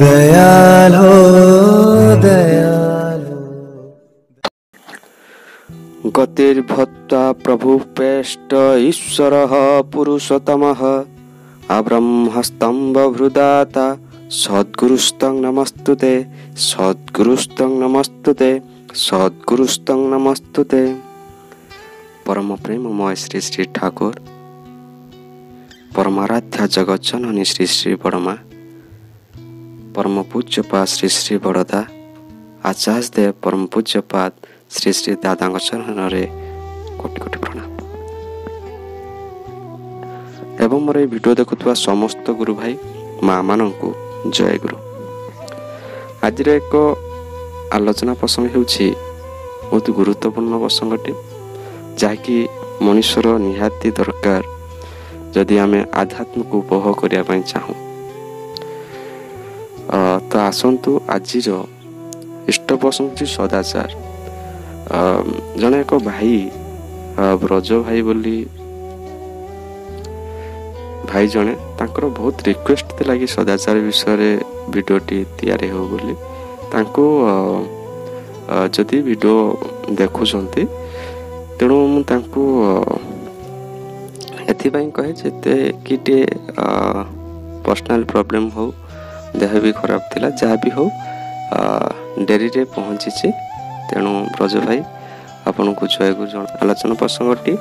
दयालो दयालो गतिर्भूत्वा प्रभुपेष्ट ईश्वरः पुरुषोत्तमः अब्रह्मस्तम्भभृदाता सद्गुरुस्तं नमस्तुते सद्गुरुस्तं नमस्तुते सद्गुरुस्तं नमस्तुते। परम प्रेममय श्री श्री ठाकुर परमाराध्या जगत जननी श्री श्री बड़मा परम पूज्यपाद श्री श्री बड़दा आचार्य देव परम पूज्यपाद श्री श्री दादा चरण कोटि कोटि प्रणाम एवं मोर वीडियो देखुवा समस्त गुरु भाई माँ मान जय गुरु। आज एक आलोचना प्रसंग होउछि बहुत गुरुत्वपूर्ण प्रसंगटी जहाँकि मनुष्यर निहाती दरकार जदि आम आध्यात्म को उपभोग करने चाहूँ। तो आसतु आज इष्ट प्रसंग सदाचार। जने एक भाई ब्रज भाई बोली भाई जने तांकर बहुत रिक्वेस्ट थिला कि सदाचार विषय वीडियोटी तैयारी हो बोली तांको जदि वीडियो देखुछंती तेणु मु तांको एथिपाई कहे जेते कि टे पर्सनल प्रॉब्लम हो देह भी खराब थिला जहाँ भी हो डेरी रे पहुँची तेणु ब्रज भाई आपन को जय गुरु जन। आलोचना प्रसंगटी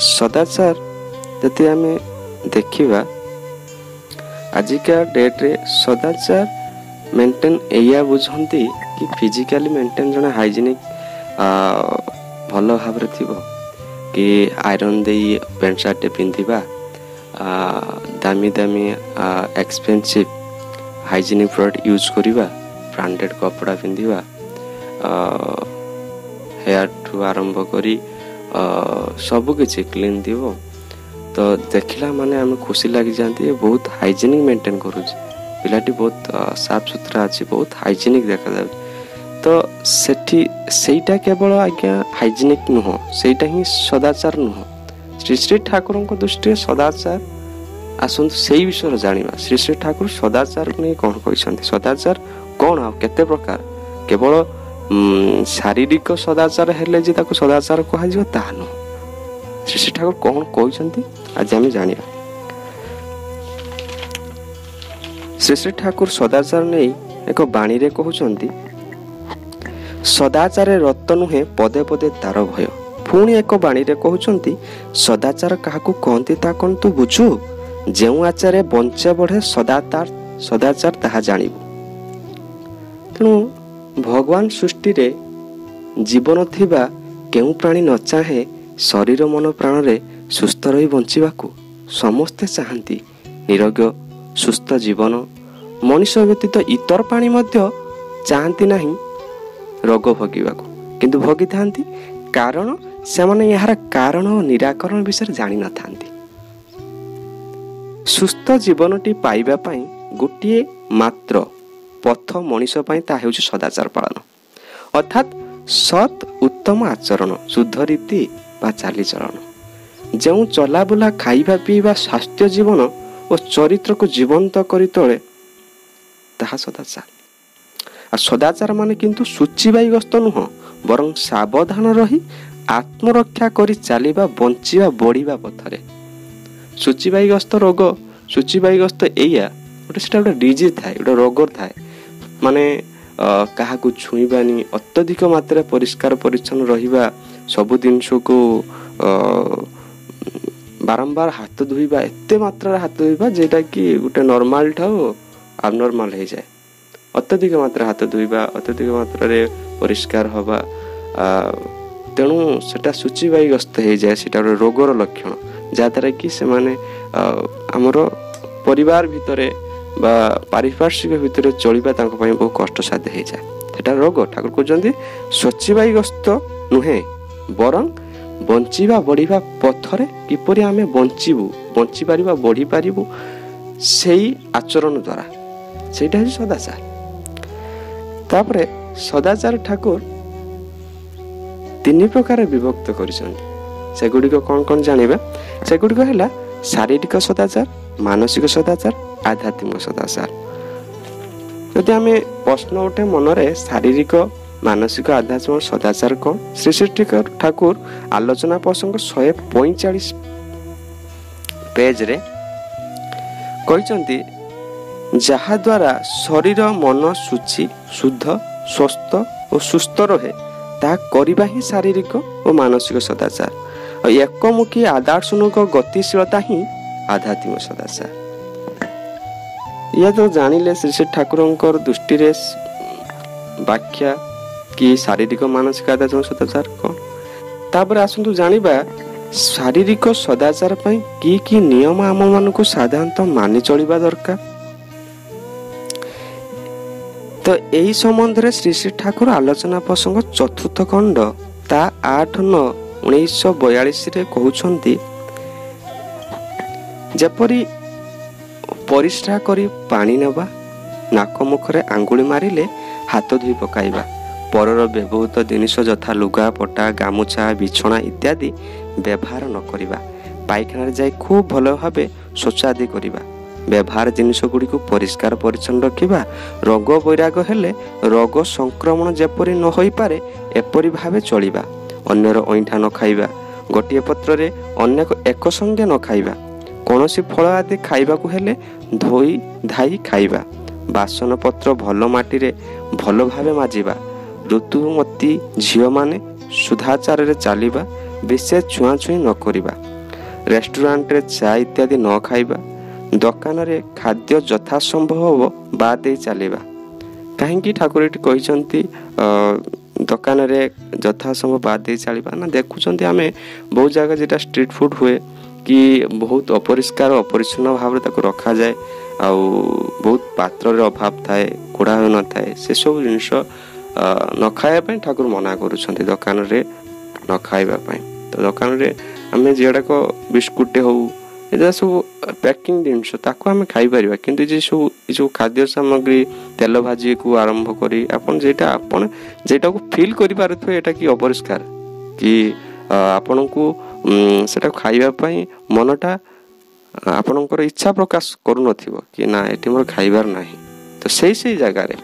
सदाचार जदि आम देखिबा आजिका डेट रे सदाचार मेंटेन एया बुझंती कि फिजिकली मेंटेन जने हाइजीनिक भल भाव थिबो कि आयरन दे पैंट सार्ट पिंधिबा दामी दामी एक्सपेंसिव हाइजीनिक प्रोडक्ट यूज करिबा ब्रांडेड कपड़ा पिंधिबा हेयर ठू आरंभ करी सब किछि क्लीन दिबो तो देखला माने हमें खुशी लगी जाती है बहुत हाइजीनिक मेंटेन करूची पिलाटी बहुत साफ सुथरा अच्छी बहुत हाइजीनिक देखा जाए तो सेठी सेटा केवल आज्ञा हाइजीनिक नुह सेटा ही सदाचार नुह श्री श्री ठाकुर दृष्टि सदाचार आसतु से विषय जानिबा। श्री श्री ठाकुर सदाचार नहीं कौन कहते सदाचार कौन आ केते प्रकार केवल शारीरिक सदाचार हेले जे ताको सदाचार कहा जिवो ताहा नुह। श्री श्री ठाकुर कौन कहते आज आम जाना। श्री श्री ठाकुर सदाचार नहीं एक बाणी रे कहउचंती सदाचार रत नुहे पदे पदे तार भय। पुणी एक बाणी रे कहउचंती सदाचार काहाकू कहंती ता कोन तू बुझू जेउ आचारे बंचा बढ़े सदाचार ताहा जानिबू। तेणु भगवान सृष्टि रे जीवन थिबा केउ प्राणी न चाहे शरीर मन प्राण रे सुस्थ रही बंचिबाकू समस्ते चाहती निरोग सुस्थ जीवन मनुष्य व्यतीत इतर प्राणी मध्य चाहती नहीं रोग भोगिबाकू किंतु भोगी थांती कारण से माने यार कारण और निराकरण विषय जानी न थांती। सुस्थ जीवनटी पाइबा पई गोटिए मात्र पथ मनुष्य पई ता हेउछि सदाचार पालन अर्थात सत उत्तम आचरण शुद्ध रीति बा चालीचरण जो चला बुला खाइबा पीवा स्वास्थ्य जीवन और चरित्र को जीवंत करी तोले ताहा सदाचार। आ सदाचार माने किंतु सूचीबाईग्रस्त नुह बरं सावधान रही आत्मरक्षा करी चलीबा बंचिबा बढ़िबा पथरे। सूचीबाईग्रस्त रोग सूचीबाईग्रस्त एया गोटे सेटा गोटे डिजीज थाए गोटे रोग थाए माने काहाकू छुईबानी अत्यधिक मात्रा परिष्कार परिच्छन्न रहिबा सब जिनस को बारंबार हाथ धोइबा एते मात्रा हाथ धोइबा जेटा कि गोटे नॉर्मल ठाओ अबनॉर्मल हो जाए अत्यधिक मात्रा हाथ धोइबा अत्यधिक मात्रा रे परिष्कार हवा तेणु सेटा सूचीबाईग्रस्त हो जाए सेटा रोगर लक्षण जहाँ द्वारा कि से माने आमर परिवार भितरे बा पारिपार्श्विक भितर चलिबा तांको पई बहुत कष्ट साध्य हो जाए सेटा रोग। ठाकुर कहते सूचीबाईग्रस्त नुहे बरं बंचिबा बढ़िबा पथरे किपरि आमे बंचिबू बंची पारिबा बढ़ी पारिबू सेही आचरण द्वारा सेटा है सदाचार। तापरे सदाचार ठाकुर तीन प्रकार विभक्त करिसंती सेगुड़िक कौन कौन जानिबा सेगुड़िक हैला शारीरिक सदाचार मानसिक सदाचार आध्यात्मिक सदाचार। जदि आम प्रश्न उठे मनरे शारीरिक मानसिक आध्यात्मिक सदाचार कौन, श्री श्री ठाकुर आलोचना प्रसंग 145 पेज रे कहते जहा द्वारा शरीर मन शुचि शुद्ध स्वस्थ और सुस्थ रहे ता करिबा ही शारीरिक और मानसिक सदाचार। और एकमुखी आदर्शनिक गतिशीलता ही आध्यात्मिक सदाचार। यह तो जानिले श्री श्री ठाकुरंकर दृष्टि रे व्याख्या कि शारीरिक मानसिक आध्यात्मिक सदाचार कौन। तापर आसंतु जानिबा शारीरिक सदाचार पई की नियम आम मानकु साधारणतः मानि चलिबा दरकार। तो यही संबंध रे श्री श्री ठाकुर आलोचना प्रसंग 4th खंड ता 8/9/1942 रे कहउछंती जेपरी परिश्रा करी पानी नेबा, नाक मुखरे आंगुली मारिले हाथ धोई पकाइबा, परर व्यवहृत जिनिष यथा लुगा पटा गामुछा बिछଣା इत्यादि व्यवहार न करिबा, पायखाना जाई खूब भल भाबे शौचादि करिबा, व्यवहार जिनिष गुड़ी को परिष्कार परिच्छन्न रखिबा, रोग वैराग हेले रोग संक्रमण जेपरी न होई पारे एपरी भावे चलिबा, अन्यर अइठा न खाइबा, गोटिए पत्र रे अनेक एक संगे न खाइबा, कौनसी फल आदि खाइबाकू हेले धोई धाई खाइबा, बासन पत्र भल माटी रे भल भावे माजिबा, ऋतुमती झियो माने सुधाचार रे चलिबा, विशेष छुआ छुई न करिबा, रेस्टोरेंट रे चा इत्यादि न खाइबा, दुकान रे खाद्य यथा संभव बाद दे चलिबा। कहीं ठाकुर ये कहते दुकान रे यथा संभव बाद दे चलिबा ना। देखुंत आम बहुत जगह जेटा स्ट्रीट फूड हुए कि बहुत अपरिष्कार अपरिच्छन्न भाव रखा जाए, आउ बहुत पात्र रे अभाव थाए, कोड़ा हो न थाए, से सब जिनिष न खाइबा ठाकुर मना करुछंती दुकान रे न खाइबा पई। तो दुकान रे आमे जेडाक बिस्कुट हो एजा सब पैकिंग जिनिष ताको आमे खाइ परिबा, किंतु जे सब जो खाद्य सामग्री तेल भाजी को आरंभ करी आपन जेटा को फील करि पारुथो एटा कि अपरिष्कार कि आपन को सेटा खाइबा पई मनटा आपनकर इच्छा प्रकाश करू नथिबो कि ना एठी मोर खाइबार नाही। तो सेही जगह रे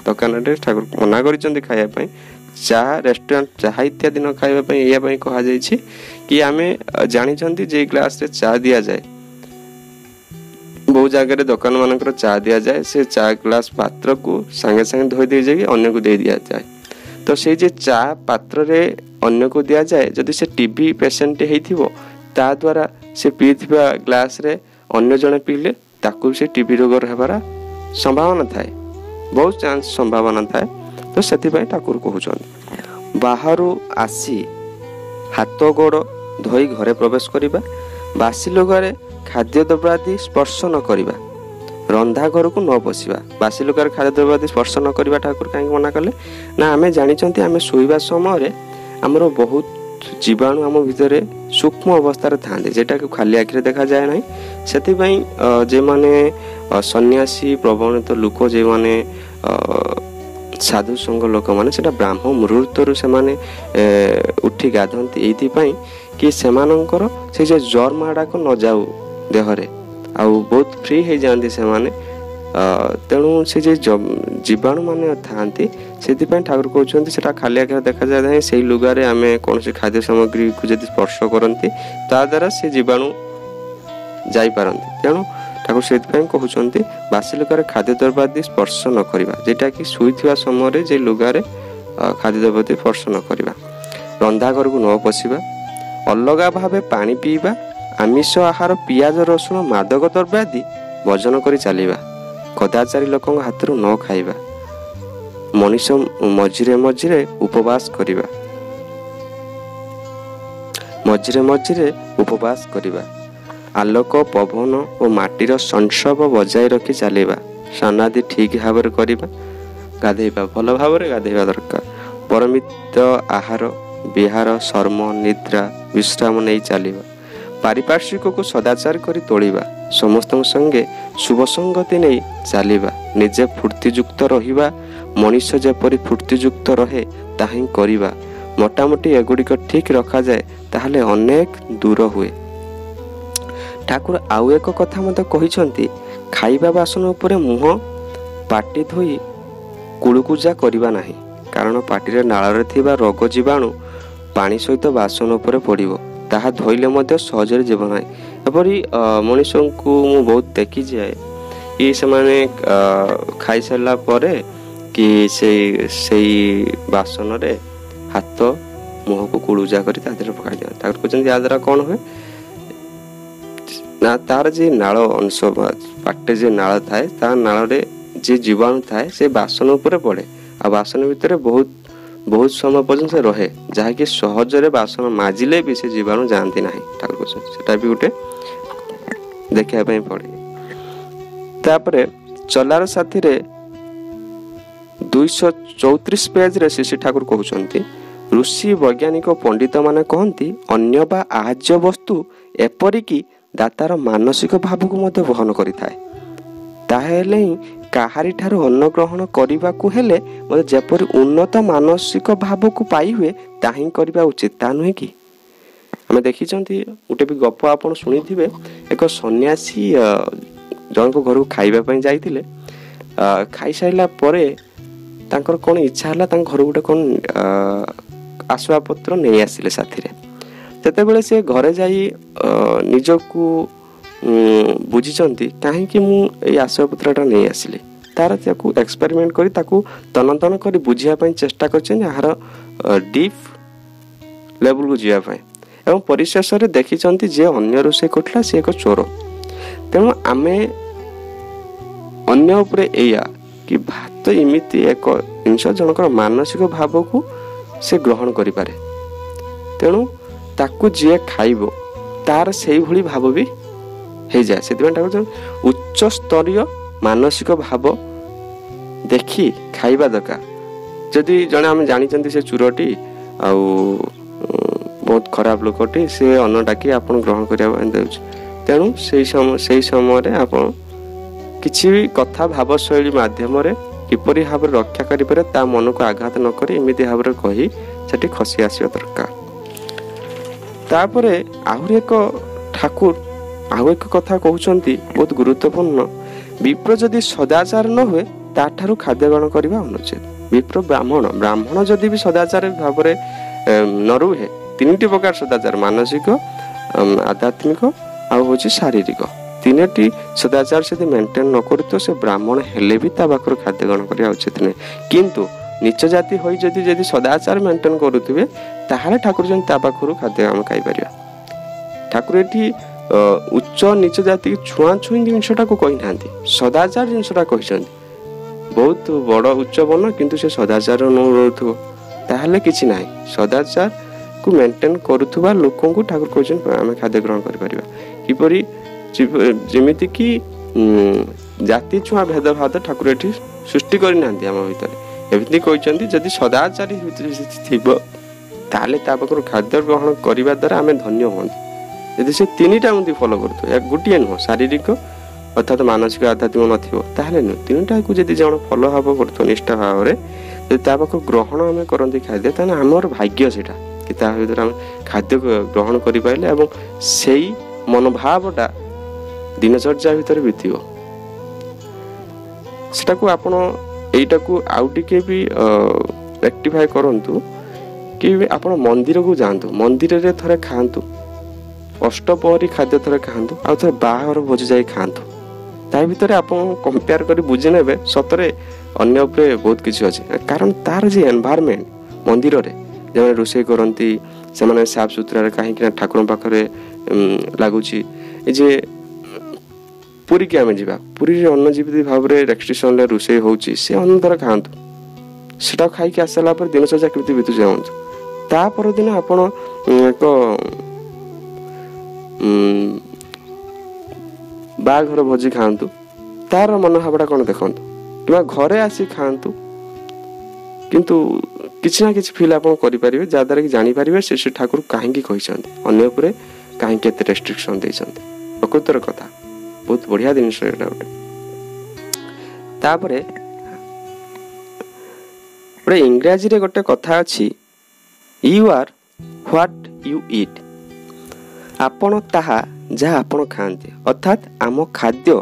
दुकान रे ठाकुर मना करिसंती खाइबा पई। चा रेस्टोरेंट चाहा इत्यादि न खाइबा पई एया पई कहा जाय छी कि आमे जानि छंती जे ग्लास रे चा दिया जाय, बहुत जगह रे दुकान मानकर चा दिया जाय, से चा ग्लास पात्र को संगे संगे धोई दे जाय अन्य को दे दिया जाय। तो से जे चा पात्र रे अन्य को दिया जाए, जदि से टीबी पेशेंट हेइथिबो ता द्वारा से पीथिबा ग्लास रे अन्य जने पीले ताकू से टीबी रोग रहबार संभावना थाए, बहुत चांस संभावना थाए। तो सेति पई ठाकुर कहउछन बाहरु आसी हाथ गोड़ धोई घरे प्रवेश करिबा, बासी लोगारे खाद्य द्रव्यादि स्पर्श न करिबा, रंधा घर को न पशिबा, बासी लोगारे खाद्य द्रव्यादि स्पर्श न करिबा ठाकुर काहे मना कले ना। आमे जानि छंती आमे सोइबा समय हमरो बहुत जीवाणु आम भितर सूक्ष्म अवस्था था जेटा कि खाली आखिरे देखा जाए ना। से जे माने सन्यासी प्रवणित लोक जे माने साधु संघ लोक माने सेटा ब्राह्म मुहूर्तरु से माने उठी गाधंती एइथिपाई कि सेमानंकर से जे जर्म आड़ाक न जाऊ देहरे आउ बहुत फ्री हो जाती से माने। तेणु से जे जीवाणु माने थांती से ठाकुर कहते सेटा खाली आखिर देखा जाए ना। से लुगारे आम कौन खाद्य सामग्री को जब स्पर्श करती ता द्वारा से जीवाणु जापारती। तेणु ठाकुर से कहते बासी लुगारे खाद्य द्रव्यादि स्पर्श न करवा, जेटा कि शुईथिबा समय जे लुगारे खाद्य द्रव्यादि स्पर्श न करवा, रंधा घर को न पशिबा, अलगा भावे पानी पीवा, आमिष आहार पियाज रसुण मादक द्रव्यादि वर्जन करी चलिबा, कदाचारी लोक हाथ न खाइबा, मनीष मझिरे मझिरे उपवास करिबा, मझिरे मझिरे उपवास करिबा, आलोक पवन और माटीर संसर्ग बजाय रखी चलिबा, स्नानादि ठीक भाव करिबा, गाधेबा भल भाव गाधेबा दरकार, परमित आहार विहार शर्म निद्रा विश्राम नहीं चलिबा, पारिपार्श्विक को सदाचार करी तोलिबा, समस्त संगे शुभ संगति नहीं चलिबा, निजे फूर्तियुक्त रहिबा, मनीष जेपरि फूर्तियुक्त रहे ताही करिबा, मोटामोटी एगुड़िक ठीक रखा जाए ताहले अनेक दूर हुए। ठाकुर आउ एक कथा मते कहिसंती ଖାଇବା ବାସନ ଉପରେ ମୁହଁ ପାଟି ଧୋଇ କୁଳୁକୁଜା କରିବା ନାହିଁ, କାରଣ ପାଟିରେ ନାଳରେ ଥିବା ରୋଗ ଜୀବାଣୁ ପାଣି ସହିତ ବାସନ ଉପରେ ପଡ଼ିବ, ତାହା ଧୋଇଲେ ମଧ୍ୟ ସହଜରେ ଯିବ ନାହିଁ। ଏପରି ମଣିଷଙ୍କୁ ମୁଁ ବହୁତ ଦେଖିଯାଏ କି ସେମାନେ ଖାଇସାରିଲା ପରେ କି ସେଇ ବାସନରେ ହାତ ମୁହଁକୁ କୁଳୁଜା କରି ତା ଦେହରେ ପକାଇ ଦିଅନ୍ତି। ତାଙ୍କର କହୁଛନ୍ତି ଏହା ଦ୍ୱାରା କ'ଣ ହୁଏ ନା ତାର ଯେ ନାଳ ଅଂଶ ପାଟିରେ ଯେ ନାଳ ଥାଏ ତା ନାଳରେ ଯେ ଜୀବାଣୁ ଥାଏ ସେ ବାସନ ଉପରେ ପଡ଼େ, ଆଉ ବାସନ ଭିତରେ ବହୁତ ସମୟ ପର୍ଯ୍ୟନ୍ତ ସେ ରହେ, ଯାହାକି ସହଜରେ ବାସନ ମାଜିଲେ ବି ସେ ଜୀବାଣୁ ଯାଆନ୍ତି ନାହିଁ। ଠାକୁର କହୁଛନ୍ତି ସେଟା ବି ଗୋଟେ ଦେଖିବା ପାଇଁ ପଡ଼େ। ତାପରେ ଚଲାର ସାଥିରେ 234 ପେଜରେ ଶ୍ରୀ ଠାକୁର କହୁଛନ୍ତି, ଋଷି ବୈଜ୍ଞାନିକ ପଣ୍ଡିତ ମାନେ କହନ୍ତି ଅନ୍ୟ ବା ଆହାର୍ଯ୍ୟ ବସ୍ତୁ ଏପରିକି ଦାତାର ମାନସିକ ଭାବକୁ ମଧ୍ୟ ବହନ କରିଥାଏ। ତାହେଲେ ହିଁ କାହାରି ଠାରୁ ଅନ୍ନ ଗ୍ରହଣ କରିବାକୁ ହେଲେ ମଧ୍ୟ ଯେପରି ଉନ୍ନତ ମାନସିକ ଭାବକୁ ପାଇ ହୁଏ ତାହା ହିଁ କରିବା ଉଚିତ, ତା ନୁହେଁ କି? ଆମେ ଦେଖିଛନ୍ତି ଗୋଟେ ବି ଗପ ଆପଣ ଶୁଣିଥିବେ, ଏକ ସନ୍ନ୍ୟାସୀ ଜଣଙ୍କ ଘରକୁ ଖାଇବା ପାଇଁ ଯାଇଥିଲେ। ଖାଇସାରିଲା ପରେ ତାଙ୍କର କ'ଣ ଇଚ୍ଛା ହେଲା, ତାଙ୍କ ଘରୁ ଗୋଟେ କ'ଣ ଆସବାବପତ୍ର ନେଇ ଆସିଲେ ସାଥିରେ। ସେତେବେଳେ ସେ ଘରେ ଯାଇ ନିଜକୁ ବୁଝିଛନ୍ତି କାହିଁକି ମୁଁ ଏଇ ଆସବାବପତ୍ରଟା ନେଇ ଆସିଲି, ତାର ତାକୁ ଏକ୍ସପେରିମେଣ୍ଟ କରି ତାକୁ ତନ୍ନ କରି ବୁଝିବା ପାଇଁ ଚେଷ୍ଟା କରିଛନ୍ତି, ଏହାର ଡିପ୍ ଲେବୁଲକୁ ଯିବା ପାଇଁ। ଏବଂ ପରିଶେଷରେ ଦେଖିଛନ୍ତି ଯେ ଅନ୍ୟ ରୋଷେଇ କରୁଥିଲା ସେ ଏକ ଚୋର। ତେଣୁ ଆମେ ଅନ୍ୟ ଉପରେ ଏଇଆ କି ଭାତ ଏମିତି ଏକ ଜିନିଷ ଜଣଙ୍କର ମାନସିକ ଭାବକୁ ସେ ଗ୍ରହଣ କରିପାରେ, ତେଣୁ ତାକୁ ଯିଏ ଖାଇବ ତାର ସେଇଭଳି ଭାବ ବି ହେଇଯାଏ। ସେଥିପାଇଁ ତାକୁ ଉଚ୍ଚ ସ୍ତରୀୟ ମାନସିକ ଭାବ ଦେଖି ଖାଇବା ଦରକାର। ଯଦି ଜଣେ ଆମେ ଜାଣିଛନ୍ତି ସେ ଚୋରଟି ଆଉ ବହୁତ ଖରାପ ଲୋକଟି, ସେ ଅନ୍ନ ଡାକି ଆପଣ ଗ୍ରହଣ କରିବା ପାଇଁ ଦେଉଛି, ତେଣୁ ସେଇ ସମୟରେ ଆପଣ କିଛି ବି କଥା ଭାବଶୈଳୀ ମାଧ୍ୟମରେ କିପରି ଭାବରେ ରକ୍ଷା କରିପାରେ ତା ମନକୁ ଆଘାତ ନ କରି ଏମିତି ଭାବରେ କହି ସେଠି ଖସି ଆସିବା ଦରକାର। ତାପରେ ଆହୁରି ଏକ ଠାକୁର ଆଉ ଏକ କଥା କହୁଛନ୍ତି ବହୁତ ଗୁରୁତ୍ୱପୂର୍ଣ୍ଣ, ବିପ୍ର ଯଦି ସଦାଚାର ନ ହୁଏ ତାଠାରୁ ଖାଦ୍ୟ ଗ୍ରହଣ କରିବା ଅନୁଚିତ। ବିପ୍ର ବ୍ରାହ୍ମଣ ଯଦି ବି ସଦାଚାର ଭାବରେ ନ ରୁହେ, 3ଟି ପ୍ରକାର ସଦାଚାର, ମାନସିକ, ଆଧ୍ୟାତ୍ମିକ ଆଉ ହେଉଛି ଶାରୀରିକ, 3ଟି ସଦାଚାର ଯଦି ମେଣ୍ଟେନ୍ ନ କରୁଥିବ ସେ ବ୍ରାହ୍ମଣ ହେଲେ ବି ତା ପାଖରୁ ଖାଦ୍ୟ ଗ୍ରହଣ କରିବା ଉଚିତ ନୁହେଁ। କିନ୍ତୁ ନିଚ ଜାତି ହୋଇ ଯଦି ସଦାଚାର ମେଣ୍ଟେନ୍ କରୁଥିବେ ତାହେଲେ ଠାକୁର ଯେମିତି ତା ପାଖରୁ ଖାଦ୍ୟ ଆମେ ଖାଇପାରିବା। ଠାକୁର ଏଠି ଉଚ୍ଚ ନିଚ ଜାତି ଛୁଆଁଛୁଇଁ ଜିନିଷଟାକୁ କହିନାହାନ୍ତି, ସଦାଚାର ଜିନିଷଟା କହିଛନ୍ତି। ବହୁତ ବଡ଼ ଉଚ୍ଚ ବନ କିନ୍ତୁ ସେ ସଦାଚାର ନ ରହୁଥିବ ତାହେଲେ କିଛି ନାହିଁ। ସଦାଚାରକୁ ମେଣ୍ଟେନ୍ କରୁଥିବା ଲୋକଙ୍କୁ ଠାକୁର କହିଛନ୍ତି ଆମେ ଖାଦ୍ୟ ଗ୍ରହଣ କରିପାରିବା। କିପରି? ଯେମିତିକି ଜାତି ଛୁଆଁ ଭେଦଭାବ ଠାକୁର ଏଠି ସୃଷ୍ଟି କରିନାହାନ୍ତି ଆମ ଭିତରେ, ଏମିତି କହିଛନ୍ତି ଯଦି ସଦାଚାରୀ ଥିବ ତାହେଲେ ତା ପାଖରୁ ଖାଦ୍ୟ ଗ୍ରହଣ କରିବା ଦ୍ୱାରା ଆମେ ଧନ୍ୟ ହୁଅନ୍ତି। ଯଦି ସେ 3ଟା ଏମିତି ଫଲୋ କରୁଥିବ, ଗୋଟିଏ ନୁହଁ, ଶାରୀରିକ ଅର୍ଥାତ୍ ମାନସିକ ଆଧ୍ୟାତ୍ମିକ ନଥିବ ତାହେଲେ ନୁହଁ, 3ଟାକୁ ଯଦି ଜଣ ଫଲୋ ଭାବ କରୁଥିବ ନିଷ୍ଠା ଭାବରେ, ଯଦି ତା ପାଖରୁ ଗ୍ରହଣ ଆମେ କରନ୍ତି ଖାଦ୍ୟ, ତାହେଲେ ଆମର ଭାଗ୍ୟ ସେଇଟା କି ତା ଭିତରେ ଆମେ ଖାଦ୍ୟ ଗ୍ରହଣ କରିପାରିଲେ ଏବଂ ସେଇ ମନୋଭାବଟା ଦିନଚର୍ଯ୍ୟା ଭିତରେ ବିତିବ। ସେଟାକୁ ଆପଣ ଏଇଟାକୁ ଆଉ ଟିକେ ବି ରେକ୍ଟିଫାଏ କରନ୍ତୁ କି ଆପଣ ମନ୍ଦିରକୁ ଯାଆନ୍ତୁ, ମନ୍ଦିରରେ ଥରେ ଖାଆନ୍ତୁ, ଅଷ୍ଟପହରୀ ଖାଦ୍ୟ ଥରେ ଖାଆନ୍ତୁ, ଆଉ ଥରେ ବାହାଘର ଭୋଜି ଯାଇ ଖାଆନ୍ତୁ। ତା ଭିତରେ ଆପଣ କମ୍ପେୟାର କରି ବୁଝି ନେବେ ସତରେ ଅନ୍ୟ ଉପରେ ବହୁତ କିଛି ଅଛି। କାରଣ ତାର ଯେ ଏନଭାରମେଣ୍ଟ ମନ୍ଦିରରେ ଯେଉଁମାନେ ରୋଷେଇ କରନ୍ତି ସେମାନେ ସାଫ ସୁତୁରାରେ, କାହିଁକି ନା ଠାକୁରଙ୍କ ପାଖରେ ଲାଗୁଛି। ଏ ଯେ ପୁରୀକି ଆମେ ଯିବା, ପୁରୀରେ ଅନ୍ନ ଯେମିତି ଭାବରେ ରେଷ୍ଟ୍ରିକ୍ସନରେ ରୋଷେଇ ହେଉଛି ସେ ଅନ୍ନ ଥରେ ଖାଆନ୍ତୁ, ସେଟା ଖାଇକି ଆସିଲା ପରେ ଦିନଚର୍ଯ୍ୟା କେମିତି ବିତୁଛି ଯାଆନ୍ତୁ। ତା ପରଦିନ ଆପଣ ଏକ ବାହାଘର ଭୋଜି ଖାଆନ୍ତୁ, ତାର ମନୋଭାବଟା କ'ଣ ଦେଖନ୍ତୁ, କିମ୍ବା ଘରେ ଆସି ଖାଆନ୍ତୁ, କିନ୍ତୁ କିଛି ନା କିଛି ଫିଲ୍ ଆପଣ କରିପାରିବେ ଯାହାଦ୍ୱାରା କି ଜାଣିପାରିବେ ସେ ଠାକୁର କାହିଁକି କହିଛନ୍ତି, ଅନ୍ୟ ଉପରେ କାହିଁକି ଏତେ ରେଷ୍ଟ୍ରିକ୍ସନ୍ ଦେଇଛନ୍ତି। ପ୍ରକୃତର କଥା ବହୁତ ବଢ଼ିଆ ଜିନିଷ ଏଇଟା ଗୋଟେ। ତାପରେ ଗୋଟେ ଇଂରାଜୀରେ ଗୋଟେ କଥା ଅଛି, ୟୁ ଆର୍ ହ୍ୱାଟ୍ ୟୁ ଇଟ୍, ଆପଣ ତାହା ଯାହା ଆପଣ ଖାଆନ୍ତି। ଅର୍ଥାତ୍ ଆମ ଖାଦ୍ୟ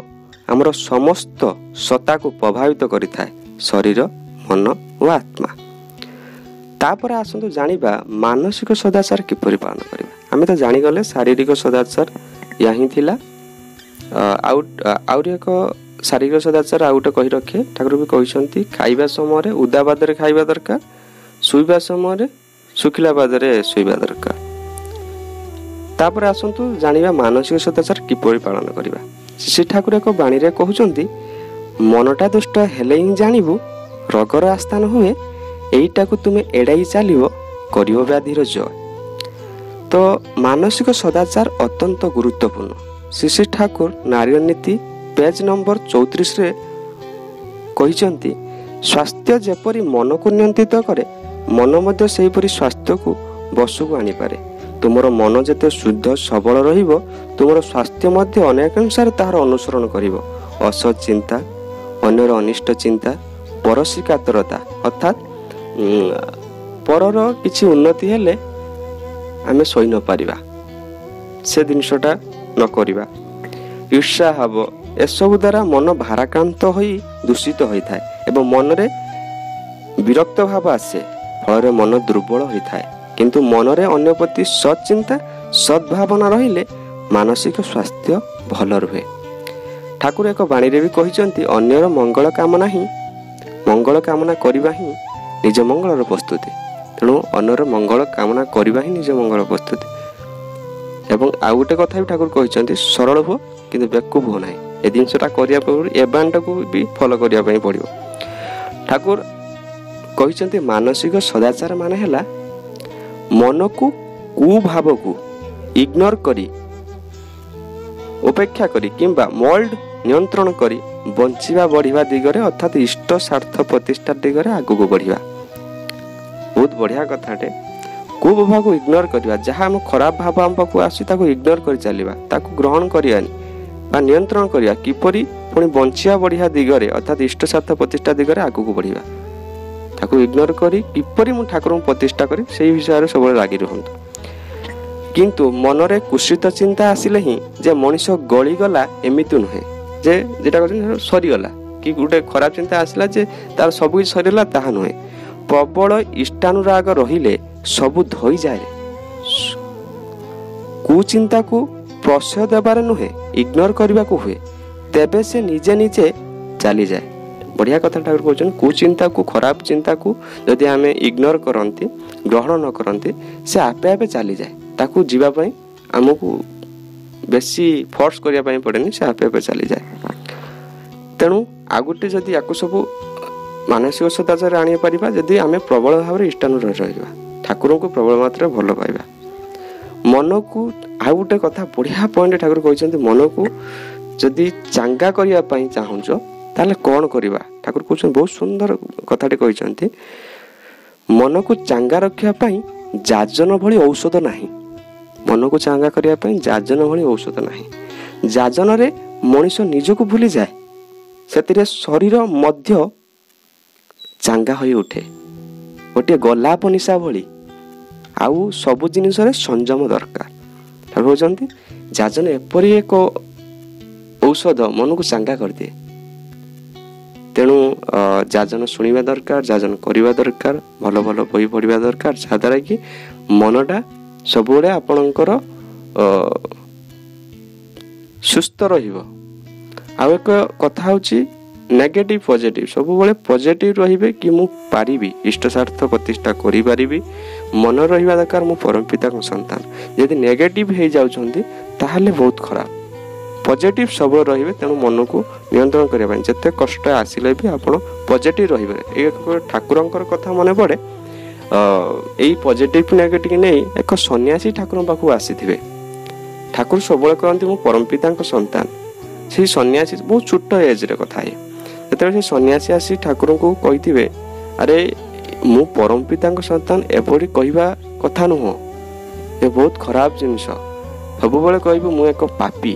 ଆମର ସମସ୍ତ ସତ୍ତାକୁ ପ୍ରଭାବିତ କରିଥାଏ, ଶରୀର, ମନ ଓ ଆତ୍ମା। ତାପରେ ଆସନ୍ତୁ ଜାଣିବା ମାନସିକ ସଦାଚାର କିପରି ପାଳନ କରିବା। ଆମେ ତ ଜାଣିଗଲେ ଶାରୀରିକ ସଦାଚାର ଏହା ହିଁ ଥିଲା। ଆହୁରି ଏକ ଶାରୀରିକ ସଦାଚାର ଆଉ ଗୋଟେ କହି ରଖେ, ଠାକୁର ବି କହିଛନ୍ତି ଖାଇବା ସମୟରେ ଉଦା ପାଦରେ ଖାଇବା ଦରକାର, ଶୋଇବା ସମୟରେ ଶୁଖିଲା ପାଦରେ ଶୋଇବା ଦରକାର। ତାପରେ ଆସନ୍ତୁ ଜାଣିବା ମାନସିକ ସଦାଚାର କିପରି ପାଳନ କରିବା। ଶ୍ରୀ ଠାକୁର ଏକ ବାଣୀରେ କହୁଛନ୍ତି, ମନଟା ଦୁଷ୍ଟ ହେଲେ ହିଁ ଜାଣିବୁ ରୋଗର ଆସ୍ଥାନ ହୁଏ, ଏଇଟାକୁ ତୁମେ ଏଡ଼ାଇ ଚାଲିବ କରିବ ବ୍ୟାଧିର ଜୟ। ତ ମାନସିକ ସଦାଚାର ଅତ୍ୟନ୍ତ ଗୁରୁତ୍ୱପୂର୍ଣ୍ଣ। ଶ୍ରୀ ଠାକୁର ନାରୀର ନୀତି ପେଜ ନମ୍ବର 34ରେ କହିଛନ୍ତି, ସ୍ୱାସ୍ଥ୍ୟ ଯେପରି ମନକୁ ନିୟନ୍ତ୍ରିତ କରେ, ମନ ମଧ୍ୟ ସେହିପରି ସ୍ୱାସ୍ଥ୍ୟକୁ ବଶକୁ ଆଣିପାରେ। ତୁମର ମନ ଯେତେ ଶୁଦ୍ଧ ସବଳ ରହିବ, ତୁମର ସ୍ୱାସ୍ଥ୍ୟ ମଧ୍ୟ ଅନେକ ଅନୁସାରେ ତାହାର ଅନୁସରଣ କରିବ। ଅସତ୍ ଚିନ୍ତା, ଅନ୍ୟର ଅନିଷ୍ଟ ଚିନ୍ତା, ପରଶ୍ରୀ କାତରତା ଅର୍ଥାତ୍ ପରର କିଛି ଉନ୍ନତି ହେଲେ ଆମେ ସହି ନ ପାରିବା, ସେ ଜିନିଷଟା ନ କରିବା। ଈର୍ଷା ଭାବ, ଏସବୁ ଦ୍ୱାରା ମନ ଭାରାକ୍ରାନ୍ତ ହୋଇ ଦୂଷିତ ହୋଇଥାଏ ଏବଂ ମନରେ ବିରକ୍ତ ଭାବ ଆସେ, ଫଳରେ ମନ ଦୁର୍ବଳ ହୋଇଥାଏ। କିନ୍ତୁ ମନରେ ଅନ୍ୟ ପ୍ରତି ସତ୍ ଚିନ୍ତା, ସଦ୍ଭାବନା ରହିଲେ ମାନସିକ ସ୍ୱାସ୍ଥ୍ୟ ଭଲ ରୁହେ। ଠାକୁର ଏକ ବାଣୀରେ ବି କହିଛନ୍ତି, ଅନ୍ୟର ମଙ୍ଗଳ କାମନା କରିବା ହିଁ ନିଜ ମଙ୍ଗଳର ପ୍ରସ୍ତୁତି। ତେଣୁ ଅନ୍ୟର ମଙ୍ଗଳ କାମନା କରିବା ହିଁ ନିଜ ମଙ୍ଗଳ ପ୍ରସ୍ତୁତି। ଏବଂ ଆଉ ଗୋଟେ କଥା ବି ଠାକୁର କହିଛନ୍ତି, ସରଳ ହୁଅ କିନ୍ତୁ ବେକୁବ ହୁଅ ନାହିଁ। ଏ ଜିନିଷଟା କରିବା ପୂର୍ବରୁ ଏ ବାଣୀଟାକୁ ବି ଫଲୋ କରିବା ପାଇଁ ପଡ଼ିବ। ଠାକୁର କହିଛନ୍ତି ମାନସିକ ସଦାଚାର ମାନେ ହେଲା ମନକୁ କୁଭାବକୁ ଇଗ୍ନୋର କରି, ଉପେକ୍ଷା କରି କିମ୍ବା ମୋଲ୍ଡ ନିୟନ୍ତ୍ରଣ କରି ବଞ୍ଚିବା ବଢ଼ିବା ଦିଗରେ ଅର୍ଥାତ୍ ଇଷ୍ଟ ସ୍ୱାର୍ଥ ପ୍ରତିଷ୍ଠା ଦିଗରେ ଆଗକୁ ବଢ଼ିବା। ବହୁତ ବଢ଼ିଆ କଥାଟେ। କୁଭାବକୁ ଇଗ୍ନୋର କରିବା, ଯାହା ଆମ ଖରାପ ଭାବ ଆମ ପାଖକୁ ଆସି ତାକୁ ଇଗ୍ନୋର କରି ଚାଲିବା, ତାକୁ ଗ୍ରହଣ କରିବାନି ବା ନିୟନ୍ତ୍ରଣ କରିବା। କିପରି ପୁଣି ବଞ୍ଚିବା ବଢ଼ିବା ଦିଗରେ ଅର୍ଥାତ୍ ଇଷ୍ଟ ସ୍ୱାର୍ଥ ପ୍ରତିଷ୍ଠା ଦିଗରେ ଆଗକୁ ବଢ଼ିବା। ତାକୁ ଇଗ୍ନୋର କରି କିପରି ମୁଁ ଠାକୁରଙ୍କୁ ପ୍ରତିଷ୍ଠା କରି ସେଇ ବିଷୟରେ ସବୁବେଳେ ଲାଗି ରୁହନ୍ତୁ। କିନ୍ତୁ ମନରେ କୁଶ୍ଚିତ ଚିନ୍ତା ଆସିଲେ ହିଁ ଯେ ମଣିଷ ଗଳିଗଲା ଏମିତି ନୁହେଁ, ଯେ ଯେଟା କହୁଛନ୍ତି ସରିଗଲା, କି ଗୋଟେ ଖରାପ ଚିନ୍ତା ଆସିଲା ଯେ ତାର ସବୁ କିଛି ସରିଗଲା, ତାହା ନୁହେଁ। ପ୍ରବଳ ଇଷ୍ଟାନୁରାଗ ରହିଲେ ସବୁ ଧୋଇଯାଏ। କୁଚିନ୍ତାକୁ ପ୍ରଶ୍ରୟ ଦେବାରେ ନୁହେଁ, ଇଗ୍ନୋର କରିବାକୁ ହୁଏ, ତେବେ ସେ ନିଜେ ନିଜେ ଚାଲିଯାଏ। ବଢ଼ିଆ କଥା ଠାକୁର କହୁଛନ୍ତି, କୁଚିନ୍ତାକୁ, ଖରାପ ଚିନ୍ତାକୁ ଯଦି ଆମେ ଇଗ୍ନୋର କରନ୍ତି, ଗ୍ରହଣ ନ କରନ୍ତି, ସେ ଆପେ ଆପେ ଚାଲିଯାଏ। ତାକୁ ଯିବା ପାଇଁ ଆମକୁ ବେଶୀ ଫୋର୍ସ କରିବା ପାଇଁ ପଡ଼େନି, ସେ ଆପେ ଆପେ ଚାଲିଯାଏ। ତେଣୁ ଆଉ ଗୋଟେ ଯଦି ୟାକୁ ସବୁ ମାନସିକ ସଦାଚାର ଆଣିପାରିବା, ଯଦି ଆମେ ପ୍ରବଳ ଭାବରେ ଇଷ୍ଟାନୁରାଗ ରହିବା, ଠାକୁରଙ୍କୁ ପ୍ରବଳ ମାତ୍ରାରେ ଭଲ ପାଇବା। ମନକୁ ଆଉ ଗୋଟେ କଥା ବଢ଼ିଆ ପଏଣ୍ଟ ଠାକୁର କହିଛନ୍ତି, ମନକୁ ଯଦି ଚାଙ୍ଗା କରିବା ପାଇଁ ଚାହୁଁଛ ତାହେଲେ କ'ଣ କରିବା। ଠାକୁର କହୁଛନ୍ତି, ବହୁତ ସୁନ୍ଦର କଥାଟେ କହିଛନ୍ତି, ମନକୁ ଚାଙ୍ଗା ରଖିବା ପାଇଁ ଯାଜନ ଭଳି ଔଷଧ ନାହିଁ। ମନକୁ ଚାଙ୍ଗା କରିବା ପାଇଁ ଯାଜନ ଭଳି ଔଷଧ ନାହିଁ। ଯାଜନରେ ମଣିଷ ନିଜକୁ ଭୁଲିଯାଏ, ସେଥିରେ ଶରୀର ମଧ୍ୟ ଚାଙ୍ଗା ହୋଇ ଉଠେ, ଗୋଟିଏ ଗୋଲାପ ନିଶା ଭଳି। ଆଉ ସବୁ ଜିନିଷରେ ସଂଯମ ଦରକାର। ଠାକୁର କହୁଛନ୍ତି ଯାଜନ ଏପରି ଏକ ଔଷଧ ମନକୁ ଚାଙ୍ଗା କରିଦିଏ। ତେଣୁ ଯାଜନ ଶୁଣିବା ଦରକାର, ଯାଜନ କରିବା ଦରକାର, ଭଲ ଭଲ ବହି ପଢ଼ିବା ଦରକାର, ଯାହାଦ୍ୱାରା କି ମନଟା ସବୁବେଳେ ଆପଣଙ୍କର ସୁସ୍ଥ ରହିବ। ଆଉ ଏକ କଥା ହେଉଛି ନେଗେଟିଭ ପଜିଟିଭ, ସବୁବେଳେ ପଜିଟିଭ ରହିବେ କି ମୁଁ ପାରିବି, ଇଷ୍ଟ ସ୍ୱାର୍ଥ ପ୍ରତିଷ୍ଠା କରିପାରିବି, ମନ ରହିବା ଦରକାର ମୁଁ ପରମପିତାଙ୍କ ସନ୍ତାନ। ଯଦି ନେଗେଟିଭ ହେଇଯାଉଛନ୍ତି ତାହେଲେ ବହୁତ ଖରାପ। ପଜିଟିଭ ସବୁବେଳେ ରହିବେ, ତେଣୁ ମନକୁ ନିୟନ୍ତ୍ରଣ କରିବା ପାଇଁ ଯେତେ କଷ୍ଟ ଆସିଲେ ବି ଆପଣ ପଜିଟିଭ ରହିବେ। ଏ ଠାକୁରଙ୍କର କଥା ମନେ ପଡ଼େ, ଏଇ ପଜିଟିଭ ନେଗେଟିଭ ନେଇ ଏକ ସନ୍ନ୍ୟାସୀ ଠାକୁରଙ୍କ ପାଖକୁ ଆସିଥିବେ। ଠାକୁର ସବୁବେଳେ କହନ୍ତି ମୁଁ ପରମପିତାଙ୍କ ସନ୍ତାନ। ସେଇ ସନ୍ନ୍ୟାସୀ ବହୁତ ଛୋଟ ଏଜରେ କଥା ହେଇ, ଯେତେବେଳେ ସେ ସନ୍ନ୍ୟାସୀ ଆସି ଠାକୁରଙ୍କୁ କହିଥିବେ, ଆରେ ମୁଁ ପରମପିତାଙ୍କ ସନ୍ତାନ, ଏପରି କହିବା କଥା ନୁହଁ, ଏ ବହୁତ ଖରାପ ଜିନିଷ। ସବୁବେଳେ କହିବୁ ମୁଁ ଏକ ପାପୀ,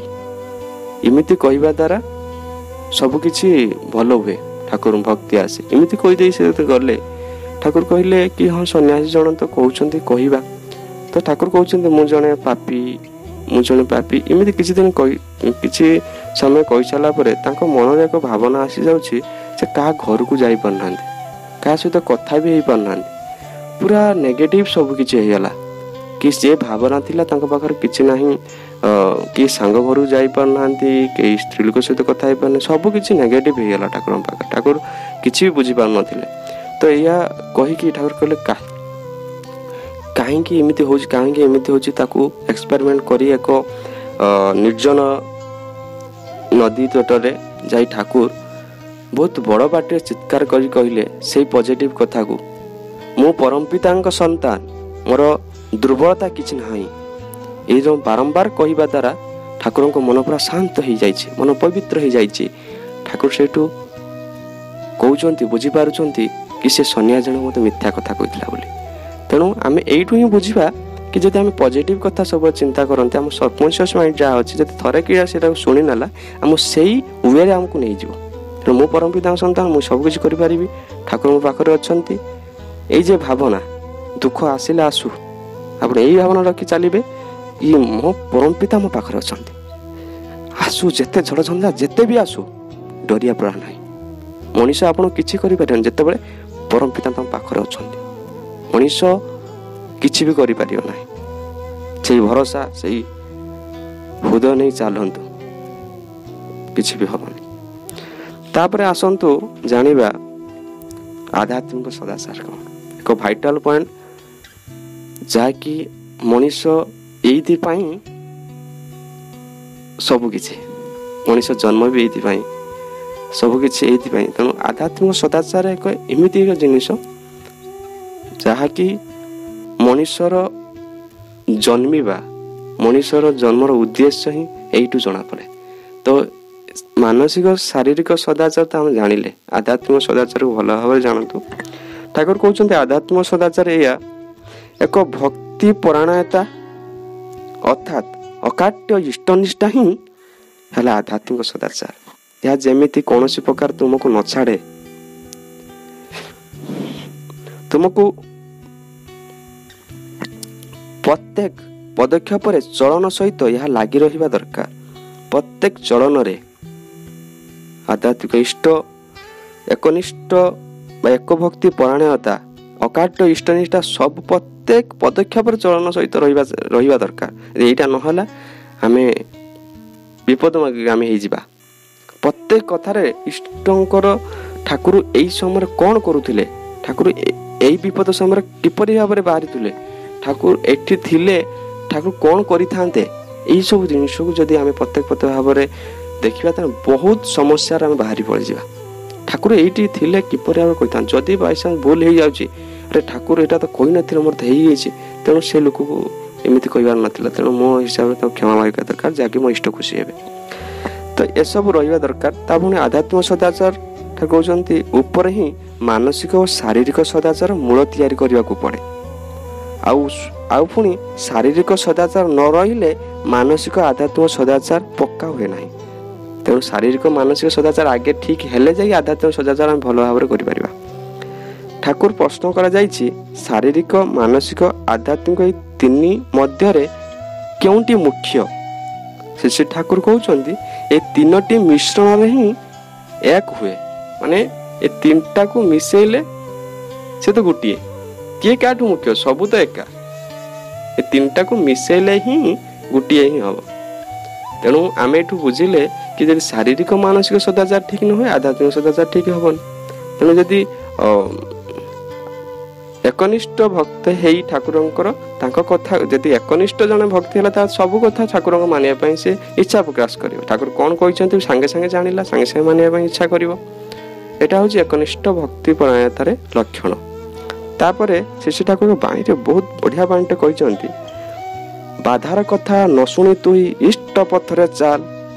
ଏମିତି କହିବା ଦ୍ୱାରା ସବୁକିଛି ଭଲ ହୁଏ, ଠାକୁରଙ୍କ ଭକ୍ତି ଆସେ। ଏମିତି କହିଦେଇ ସେ ଗଲେ। ଠାକୁର କହିଲେ କି ହଁ ସନ୍ନ୍ୟାସୀ ଜଣ ତ କହୁଛନ୍ତି କହିବା, ତ ଠାକୁର କହୁଛନ୍ତି ମୁଁ ଜଣେ ପାପୀ, ମୁଁ ଜଣେ ପାପୀ, ଏମିତି କିଛି ଦିନ କିଛି ସମୟ କହିସାରିଲା ପରେ ତାଙ୍କ ମନରେ ଏକ ଭାବନା ଆସିଯାଉଛି ସେ କାହା ଘରକୁ ଯାଇପାରୁନାହାନ୍ତି, କାହା ସହିତ କଥା ବି ହେଇପାରୁନାହାନ୍ତି, ପୁରା ନେଗେଟିଭ ସବୁ କିଛି ହେଇଗଲା। କି ସେ ଭାବନା ଥିଲା ତାଙ୍କ ପାଖରେ କିଛି ନାହିଁ, କି ସାଙ୍ଗ ଘରକୁ ଯାଇପାରୁନାହାନ୍ତି, କେହି ସ୍ତ୍ରୀ ଲୋକ ସହିତ କଥା ହେଇପାରୁନାହାନ୍ତି, ସବୁ କିଛି ନେଗେଟିଭ ହେଇଗଲା ଠାକୁରଙ୍କ ପାଖରେ। ଠାକୁର କିଛି ବି ବୁଝିପାରୁନଥିଲେ। ତ ଏଇଆ କହିକି ଠାକୁର କହିଲେ କାହିଁକି ଏମିତି ହେଉଛି, ତାକୁ ଏକ୍ସପେରିମେଣ୍ଟ କରି ଏକ ନିର୍ଜନ ନଦୀ ତଟରେ ଯାଇ ଠାକୁର ବହୁତ ବଡ଼ ପାଟିରେ ଚିତ୍କାର କରି କହିଲେ ସେଇ ପଜିଟିଭ କଥାକୁ, ମୁଁ ପରମ ପିତାଙ୍କ ସନ୍ତାନ, ମୋର ଦୁର୍ବଳତା କିଛି ନାହିଁ। ଏଇ ଯେଉଁ ବାରମ୍ବାର କହିବା ଦ୍ୱାରା ଠାକୁରଙ୍କ ମନ ପୁରା ଶାନ୍ତ ହେଇଯାଇଛି, ମନ ପବିତ୍ର ହେଇଯାଇଛି। ଠାକୁର ସେଇଠୁ କହୁଛନ୍ତି, ବୁଝିପାରୁଛନ୍ତି କି ସେ ସନ୍ନ୍ୟାସ ଜଣେ ମୋତେ ମିଥ୍ୟା କଥା କହିଥିଲା ବୋଲି। ତେଣୁ ଆମେ ଏଇଠୁ ହିଁ ବୁଝିବା କି ଯଦି ଆମେ ପଜିଟିଭ କଥା ସବୁବେଳେ ଚିନ୍ତା କରନ୍ତି, ଆମ ସବକନସିୟସ୍ ମାଇଣ୍ଡ ଯାହା ଅଛି, ଯଦି ଥରେ କି ସେଇଟାକୁ ଶୁଣି ନେଲା, ଆମ ସେଇ ୱେରେ ଆମକୁ ନେଇଯିବ। ତେଣୁ ମୁଁ ପରମ ପିତାଙ୍କ ସନ୍ତାନ, ମୁଁ ସବୁକିଛି କରିପାରିବି, ଠାକୁର ମୋ ପାଖରେ ଅଛନ୍ତି। ଏଇ ଯେ ଭାବନା, ଦୁଃଖ ଆସିଲେ ଆସୁ, ଆପଣ ଏଇ ଭାବନା ରଖି ଚାଲିବେ, ଇଏ ମୋ ପରମ ପିତା ମୋ ପାଖରେ ଅଛନ୍ତି। ଆସୁ ଯେତେ ଝଡ଼ଝଞ୍ଜା ଯେତେ ବି ଆସୁ, ଡରିବା ପରା ନାହିଁ। ମଣିଷ ଆପଣ କିଛି କରିପାରିବେନି ଯେତେବେଳେ ପରମ ପିତା ତମ ପାଖରେ ଅଛନ୍ତି। ମଣିଷ କିଛି ବି କରିପାରିବ ନାହିଁ। ସେଇ ଭରସା, ସେଇ ହୃଦୟ ନେଇ ଚାଲନ୍ତୁ, କିଛି ବି ହବନି। ତାପରେ ଆସନ୍ତୁ ଜାଣିବା ଆଧ୍ୟାତ୍ମିକ ସଦାଚାର କ'ଣ, ଏକ ଭାଇଟାଲ ପଏଣ୍ଟ, ଯାହାକି ମଣିଷ ଏଇଥିପାଇଁ ସବୁକିଛି, ମଣିଷ ଜନ୍ମ ବି ଏଇଥିପାଇଁ, ସବୁକିଛି ଏଇଥିପାଇଁ। ତେଣୁ ଆଧ୍ୟାତ୍ମିକ ସଦାଚାର ଏକ ଏମିତି ଏକ ଜିନିଷ ଯାହାକି ମଣିଷର ଜନ୍ମିବା, ମଣିଷର ଜନ୍ମର ଉଦ୍ଦେଶ୍ୟ ହିଁ ଏଇଠୁ ଜଣାପଡ଼େ। ତ ମାନସିକ ଶାରୀରିକ ସଦାଚାର ତ ଆମେ ଜାଣିଲେ, ଆଧ୍ୟାତ୍ମିକ ସଦାଚାରକୁ ଭଲ ଭାବରେ ଜାଣନ୍ତୁ। ଠାକୁର କହୁଛନ୍ତି ଆଧ୍ୟାତ୍ମିକ ସଦାଚାର ଏଇଆ, ଏକ ଭକ୍ତି ପରାୟଣତା ଅର୍ଥାତ୍ ଅକାଟ୍ୟ ଇଷ୍ଟନିଷ୍ଠା ହିଁ ହେଲା ଆଧ୍ୟାତ୍ମିକ ସଦାଚାର। ଏହା ଯେମିତି କୌଣସି ପ୍ରକାର ତୁମକୁ ନ ଛାଡ଼େ, ତୁମକୁ ପ୍ରତ୍ୟେକ ପଦକ୍ଷେପରେ ଚଳନ ସହିତ ଏହା ଲାଗି ରହିବା ଦରକାର। ପ୍ରତ୍ୟେକ ଚଳନରେ ଆଧ୍ୟାତ୍ମିକ ଇଷ୍ଟ, ଏକନିଷ୍ଠ ବା ଏକ ଭକ୍ତି ପରାୟଣତା, ଅକାଟ୍ୟ ଇଷ୍ଟନିଷ୍ଠା ସବୁ ପ୍ରତ୍ୟେକ ପଦକ୍ଷେପରେ ଚଳନ ସହିତ ରହିବା ଦରକାର। ଏଇଟା ନହେଲା ଆମେ ବିପଦଗାମୀ ହେଇଯିବା। ପ୍ରତ୍ୟେକ କଥାରେ ଇଷ୍ଟଙ୍କର ଠାକୁର ଏଇ ସମୟରେ କ'ଣ କରୁଥିଲେ, ଠାକୁର ଏଇ ବିପଦ ସମୟରେ କିପରି ଭାବରେ ବାହାରିଥିଲେ, ଠାକୁର ଏଠି ଥିଲେ ଠାକୁର କ'ଣ କରିଥାନ୍ତେ, ଏଇସବୁ ଜିନିଷକୁ ଯଦି ଆମେ ପ୍ରତ୍ୟେକ ଭାବରେ ଦେଖିବା ତାହେଲେ ବହୁତ ସମସ୍ୟାରେ ଆମେ ବାହାରି ପଡ଼ିଯିବା। ଠାକୁର ଏଇଠି ଥିଲେ କିପରି ଭାବରେ କହିଥାନ୍ତେ, ଯଦି ବାଇଚାନ୍ସ ଭୁଲ ହେଇଯାଉଛି, ଆରେ ଠାକୁର ଏଇଟା ତ କହିନଥିଲେ, ମୋର ତ ହେଇଯାଇଛି, ତେଣୁ ସେ ଲୋକକୁ ଏମିତି କହିବାର ନଥିଲା, ତେଣୁ ମୋ ହିସାବରେ ତାକୁ କ୍ଷମା ମାଗିବା ଦରକାର, ଯାହାକି ମୋ ଇଷ୍ଟ ଖୁସି ହେବେ। ତ ଏସବୁ ରହିବା ଦରକାର। ତା ପୁଣି ଆଧ୍ୟାତ୍ମିକ ସଦାଚାର କହୁଛନ୍ତି ଉପରେ ହିଁ ମାନସିକ ଓ ଶାରୀରିକ ସଦାଚାର ମୂଳ ତିଆରି କରିବାକୁ ପଡ଼େ। ଆଉ ପୁଣି ଶାରୀରିକ ସଦାଚାର ନ ରହିଲେ ମାନସିକ ଆଧ୍ୟାତ୍ମିକ ସଦାଚାର ପକ୍କା ହୁଏ ନାହିଁ। ତେଣୁ ଶାରୀରିକ ମାନସିକ ସଦାଚାର ଆଗେ ଠିକ ହେଲେ ଯାଇ ଆଧ୍ୟାତ୍ମିକ ସଦାଚାର ଆମେ ଭଲ ଭାବରେ କରିପାରିବା। ଠାକୁର ପ୍ରଶ୍ନ କରାଯାଇଛି, ଶାରୀରିକ, ମାନସିକ, ଆଧ୍ୟାତ୍ମିକ ଏଇ ତିନି ମଧ୍ୟରେ କେଉଁଟି ମୁଖ୍ୟ? ଶ୍ରୀ ଠାକୁର କହୁଛନ୍ତି ଏ ତିନୋଟି ମିଶ୍ରଣରେ ହିଁ ଏକ ହୁଏ, ମାନେ ଏ ତିନିଟାକୁ ମିଶେଇଲେ ସେ ତ ଗୋଟିଏ। କିଏ କାହାଠୁ ମୁଖ୍ୟ? ସବୁ ତ ଏକା। ଏ ତିନିଟାକୁ ମିଶେଇଲେ ହିଁ ଗୋଟିଏ ହିଁ ହବ। ତେଣୁ ଆମେ ଏଠୁ ବୁଝିଲେ କି ଯଦି ଶାରୀରିକ ମାନସିକ ସଦାଚାର ଠିକ ନ ହୁଏ, ଆଧ୍ୟାତ୍ମିକ ସଦାଚାର ଠିକ ହବନି। ତେଣୁ ଯଦି ଏକନିଷ୍ଠ ଭକ୍ତ ହେଇ ଠାକୁରଙ୍କର ତାଙ୍କ କଥା, ଯଦି ଏକନିଷ୍ଠ ଜଣେ ଭକ୍ତି ହେଲା, ତାର ସବୁ କଥା ଠାକୁରଙ୍କ ମାନିବା ପାଇଁ ସେ ଇଚ୍ଛା ପ୍ରକାଶ କରିବ। ଠାକୁର କ'ଣ କହିଛନ୍ତି ସାଙ୍ଗେ ସାଙ୍ଗେ ଜାଣିଲା, ସାଙ୍ଗେ ସାଙ୍ଗେ ମାନିବା ପାଇଁ ଇଚ୍ଛା କରିବ। ଏଟା ହେଉଛି ଏକନିଷ୍ଠ ଭକ୍ତି ପରାୟଣତାରେ ଲକ୍ଷଣ। ତାପରେ ଶ୍ରୀ ଠାକୁର ବାଣୀରେ ବହୁତ ବଢ଼ିଆ ବାଣୀଟେ କହିଛନ୍ତି, ବାଧାର କଥା ନ ଶୁଣି ତୁଇ ଇଷ୍ଟ ପଥରେ ଚାଲ,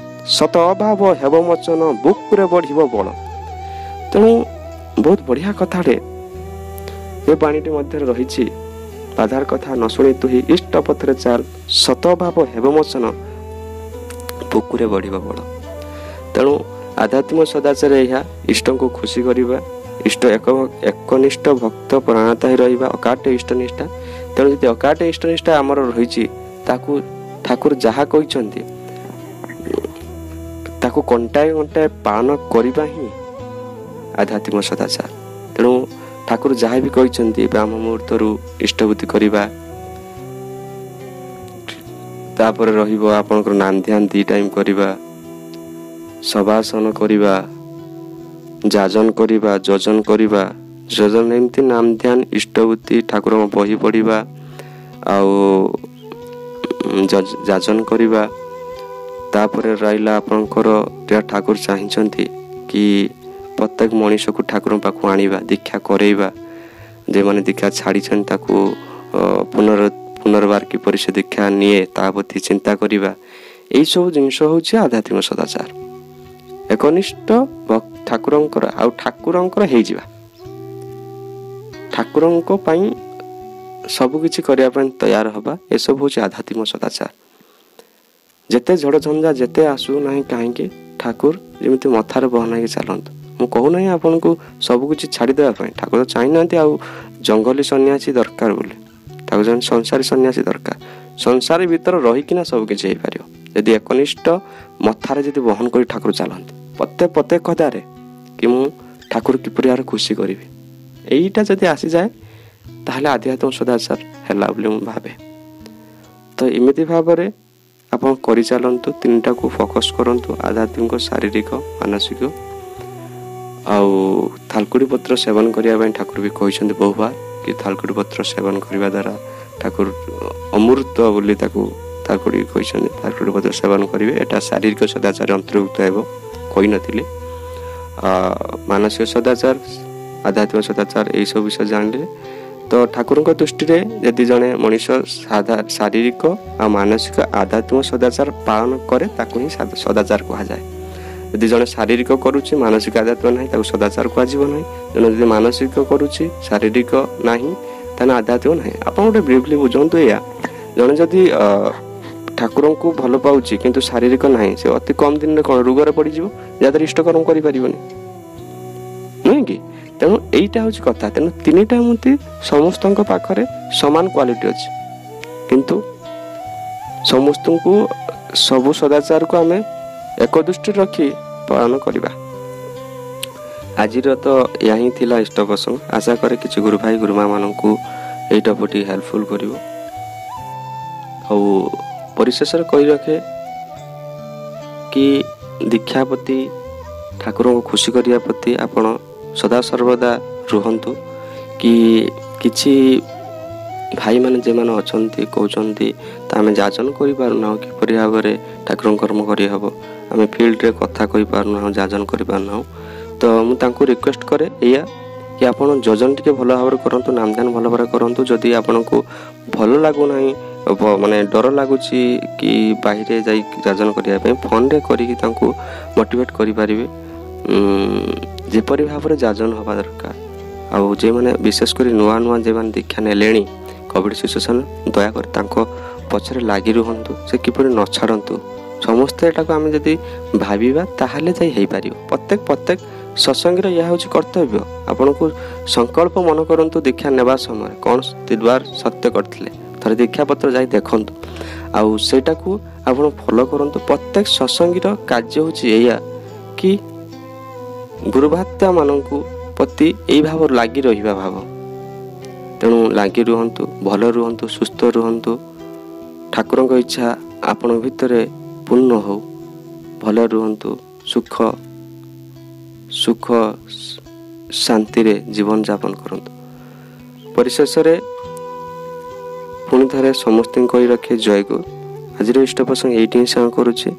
ସତ ଅଭାବ ହେବ ମୋଚନ, ବୁକୁରେ ବଢ଼ିବ ବଳ। ତେଣୁ ବହୁତ ବଢ଼ିଆ କଥାଟେ ଏ ବାଣୀଟି ମଧ୍ୟରେ ରହିଛି, ବାଧାର କଥା ନ ଶୁଣି ତୁହି ଇଷ୍ଟ ପଥରେ ଚାଲ, ସତ ଅଭାବ ହେବ ମୋଚନ, ବୁକୁରେ ବଢ଼ିବ ବଳ। ତେଣୁ ଆଧ୍ୟାତ୍ମିକ ସଦାଚାର ଏହା ଇଷ୍ଟଙ୍କୁ ଖୁସି କରିବା, ଇଷ୍ଟ ଏକନିଷ୍ଠ ଭକ୍ତ ପରାୟଣତା ହୋଇ ରହିବା, ଅକାଟ୍ୟ ଇଷ୍ଟନିଷ୍ଠା। ତେଣୁ ଯଦି ଅକାଟ୍ୟ ଇଷ୍ଟନିଷ୍ଠା ଆମର ରହିଛି, ତାକୁ ଠାକୁର ଯାହା କହିଛନ୍ତି ତାକୁ କଣ୍ଟାଏ କଣ୍ଟାଏ ପାଳନ କରିବା ହିଁ ଆଧ୍ୟାତ୍ମିକ ସଦାଚାର। ତେଣୁ ଠାକୁର ଯାହା ବି କହିଛନ୍ତି ବ୍ରାହ୍ମ ମୁହୂର୍ତ୍ତରୁ ଇଷ୍ଟବୁଦ୍ଧି କରିବା, ତାପରେ ରହିବ ଆପଣଙ୍କର ନାନ୍ଧ୍ୟାନ 2 ଟାଇମ୍ କରିବା, ସବାସନ କରିବା, ଯାଜନ କରିବା, ଯଜନ କରିବା। ଯଜନ ଏମିତି ନାମଧ୍ୟାନ, ଇଷ୍ଟବୁଦ୍ଧି, ଠାକୁରଙ୍କ ବହି ପଢ଼ିବା ଆଉ ଯାଜନ କରିବା। ତାପରେ ରହିଲା ଆପଣଙ୍କର ଠାକୁର ଚାହିଁଛନ୍ତି କି ପ୍ରତ୍ୟେକ ମଣିଷକୁ ଠାକୁରଙ୍କ ପାଖକୁ ଆଣିବା, ଦୀକ୍ଷା କରେଇବା। ଯେଉଁମାନେ ଦୀକ୍ଷା ଛାଡ଼ିଛନ୍ତି ତାକୁ ପୁନର୍ବାର କିପରି ସେ ଦୀକ୍ଷା ନିଏ ତା ପ୍ରତି ଚିନ୍ତା କରିବା। ଏଇସବୁ ଜିନିଷ ହେଉଛି ଆଧ୍ୟାତ୍ମିକ ସଦାଚାର। ଏକନିଷ୍ଠ ଠାକୁରଙ୍କର ଆଉ ଠାକୁରଙ୍କର ହେଇଯିବା, ଠାକୁରଙ୍କ ପାଇଁ ସବୁକିଛି କରିବା ପାଇଁ ତୟାର ହେବା, ଏସବୁ ହେଉଛି ଆଧ୍ୟାତ୍ମିକ ସଦାଚାର। ଯେତେ ଝଡ଼ଝଞ୍ଜା ଯେତେ ଆସୁ ନାହିଁ କାହିଁକି ଠାକୁର ଯେମିତି ମଥାରେ ବହନାଇକି ଚାଲନ୍ତୁ। ମୁଁ କହୁନାହିଁ ଆପଣଙ୍କୁ ସବୁକିଛି ଛାଡ଼ିଦେବା ପାଇଁ, ଠାକୁର ଚାହିଁନାହାନ୍ତି ଆଉ ଜଙ୍ଗଲୀ ସନ୍ନ୍ୟାସୀ ଦରକାର ବୋଲି। ଠାକୁର ଚାହିଁନ୍ତି ସଂସାରୀ ସନ୍ନ୍ୟାସୀ ଦରକାର। ସଂସାର ଭିତରେ ରହିକିନା ସବୁକିଛି ହେଇପାରିବ ଯଦି ଏକନିଷ୍ଠ ମଥାରେ ଯଦି ବହନ କରି ଠାକୁର ଚାଲନ୍ତି ପ୍ରତ୍ୟେକ କଥାରେ କି ମୁଁ ଠାକୁର କିପରି ଭାବରେ ଖୁସି କରିବି, ଏଇଟା ଯଦି ଆସିଯାଏ ତାହେଲେ ଆଧ୍ୟାତ୍ମିକ ସଦାଚାର ହେଲା ବୋଲି ମୁଁ ଭାବେ। ତ ଏମିତି ଭାବରେ ଆପଣ କରିଚାଲନ୍ତୁ, 3ଟାକୁ ଫୋକସ୍ କରନ୍ତୁ, ଆଧ୍ୟାତ୍ମିକ, ଶାରୀରିକ, ମାନସିକ। ଆଉ ଥାଲକୁଡ଼ି ପତ୍ର ସେବନ କରିବା ପାଇଁ ଠାକୁର ବି କହିଛନ୍ତି ବହୁବାର କି ଥାଲକୁଡ଼ି ପତ୍ର ସେବନ କରିବା ଦ୍ୱାରା ଠାକୁର ଅମୃତ ବୋଲି ତାକୁ ଥାଲକୁଡ଼ି କହିଛନ୍ତି। ଥାଲକୁଡ଼ି ପତ୍ର ସେବନ କରିବେ, ଏଇଟା ଶାରୀରିକ ସଦାଚାର ଅନ୍ତର୍ଭୁକ୍ତ ହେବ କହିନଥିଲି। ମାନସିକ ସଦାଚାର, ଆଧ୍ୟାତ୍ମିକ ସଦାଚାର ଏଇସବୁ ବିଷୟ ଜାଣିଲେ ତ ଠାକୁରଙ୍କ ଦୃଷ୍ଟିରେ ଯଦି ଜଣେ ମଣିଷ ଶାରୀରିକ ଆଉ ମାନସିକ ଆଧ୍ୟାତ୍ମିକ ସଦାଚାର ପାଳନ କରେ ତାକୁ ହିଁ ସଦାଚାର କୁହାଯାଏ। ଯଦି ଜଣେ ଶାରୀରିକ କରୁଛି ମାନସିକ ଆଧ୍ୟାତ୍ମିକ ନାହିଁ ତାକୁ ସଦାଚାର କୁହାଯିବ ନାହିଁ। ଜଣେ ଯଦି ମାନସିକ କରୁଛି ଶାରୀରିକ ନାହିଁ ତାହେଲେ ଆଧ୍ୟାତ୍ମିକ ନାହିଁ। ଆପଣ ଗୋଟେ ବ୍ରିଫଲି ବୁଝନ୍ତୁ ଏଇଆ, ଜଣେ ଯଦି ଠାକୁରଙ୍କୁ ଭଲ ପାଉଛି କିନ୍ତୁ ଶାରୀରିକ ନାହିଁ, ସେ ଅତି କମ୍ ଦିନରେ କ'ଣ ରୋଗରେ ପଡ଼ିଯିବ, ଯାହାଦ୍ୱାରା ଇଷ୍ଟକର୍ମ କରିପାରିବନି, ନୁହେଁ କି? ତେଣୁ ଏଇଟା ହେଉଛି କଥା। ତେଣୁ 3ଟା ମୂର୍ତ୍ତି ସମସ୍ତଙ୍କ ପାଖରେ ସମାନ କ୍ୱାଲିଟି ଅଛି, କିନ୍ତୁ ସମସ୍ତଙ୍କୁ ସବୁ ସଦାଚାରକୁ ଆମେ ଏକ ଦୃଷ୍ଟିରେ ରଖି ପାଳନ କରିବା। ଆଜିର ତ ଏହା ହିଁ ଥିଲା ଇଷ୍ଟ ପ୍ରସଙ୍ଗ। ଆଶା କରେ କିଛି ଗୁରୁ ଭାଇ ଗୁରୁମା ମାନଙ୍କୁ ଏଇ ଟପିକଟି ହେଲ୍ପଫୁଲ୍ କରିବ। ଆଉ ପରିଶେଷରେ କହି ରଖେ କି ଦୀକ୍ଷା ପ୍ରତି, ଠାକୁରଙ୍କୁ ଖୁସି କରିବା ପ୍ରତି ଆପଣ ସଦାସର୍ବଦା ରୁହନ୍ତୁ। କି କିଛି ଭାଇମାନେ ଯେଉଁମାନେ ଅଛନ୍ତି କହୁଛନ୍ତି ତ ଆମେ ଯାଜନ କରିପାରୁନାହୁଁ, କିପରି ଭାବରେ ଠାକୁରଙ୍କ କର୍ମ କରିହେବ, ଆମେ ଫିଲ୍ଡରେ କଥା କହିପାରୁନାହୁଁ, ଯାଜନ କରିପାରୁନାହୁଁ, ତ ମୁଁ ତାଙ୍କୁ ରିକ୍ୱେଷ୍ଟ କରେ ଏଇଆ କି ଆପଣ ଯଜନ ଟିକେ ଭଲ ଭାବରେ କରନ୍ତୁ, ନାମଧ୍ୟାନ ଭଲ ଭାବରେ କରନ୍ତୁ। ଯଦି ଆପଣଙ୍କୁ ଭଲ ଲାଗୁନାହିଁ, ମାନେ ଡର ଲାଗୁଛି କି ବାহিରେ ଯାଇ ଯାଜନ କରିବା ପାଇଁ, ଫୋନ୍ରେ କରିକି ତାଙ୍କୁ ମୋଟିଭେଟ୍ କରିପାରିବେ ଯେପରି ଭାବରେ ଯାଜନ ହେବା ଦରକାର। ଆଉ ଯେଉଁମାନେ ବିଶେଷ କରି ନୂଆ ଯେଉଁମାନେ ଦୀକ୍ଷା ନେଲେଣି କୋଭିଡ଼ ସିଚୁଏସନ୍, ଦୟାକରି ତାଙ୍କ ପଛରେ ଲାଗି ରୁହନ୍ତୁ, ସେ କିପରି ନ ଛାଡ଼ନ୍ତୁ। ସମସ୍ତେ ଏଟାକୁ ଆମେ ଯଦି ଭାବିବା ତାହେଲେ ଯାଇ ହେଇପାରିବ। ପ୍ରତ୍ୟେକ ସତ୍ସଙ୍ଗର ଏହା ହେଉଛି କର୍ତ୍ତବ୍ୟ। ଆପଣଙ୍କୁ ସଂକଳ୍ପ ମନେ କରନ୍ତୁ ଦୀକ୍ଷା ନେବା ସମୟରେ କ'ଣ ତିଲବାର ସତ୍ୟ କରିଥିଲେ, ଥରେ ଦୀକ୍ଷାପତ୍ର ଯାଇ ଦେଖନ୍ତୁ ଆଉ ସେଇଟାକୁ ଆପଣ ଫଲୋ କରନ୍ତୁ। ପ୍ରତ୍ୟେକ ସତ୍ସଙ୍ଗୀର କାର୍ଯ୍ୟ ହେଉଛି ଏଇଆ କି ଗୁରୁଭାତ୍ୟାମାନଙ୍କୁ ପ୍ରତି ଏଇ ଭାବ ଲାଗି ରହିବା ଭାବ। ତେଣୁ ଲାଗି ରୁହନ୍ତୁ, ଭଲ ରୁହନ୍ତୁ, ସୁସ୍ଥ ରୁହନ୍ତୁ। ଠାକୁରଙ୍କ ଇଚ୍ଛା ଆପଣଙ୍କ ଭିତରେ ପୂର୍ଣ୍ଣ ହଉ। ଭଲ ରୁହନ୍ତୁ, ସୁଖ ଶାନ୍ତିରେ ଜୀବନ ଯାପନ କରନ୍ତୁ। ପରିଶେଷରେ ପୁଣି ଥରେ ସମସ୍ତଙ୍କୁ କହି ରଖେ ଜୟ ଗୁରୁ। ଆଜିର ଇଷ୍ଟ ପ୍ରସଙ୍ଗ ଏଇଠି ହିଁ ସାଙ୍ଗ କରୁଛି।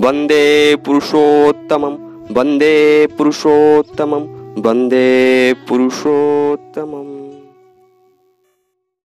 ବନ୍ଦେ ପୁରୁଷୋତ୍ତମମ୍, ବନ୍ଦେ ପୁରୁଷୋତ୍ତମମ୍, ବନ୍ଦେ ପୁରୁଷୋତ୍ତମମ୍।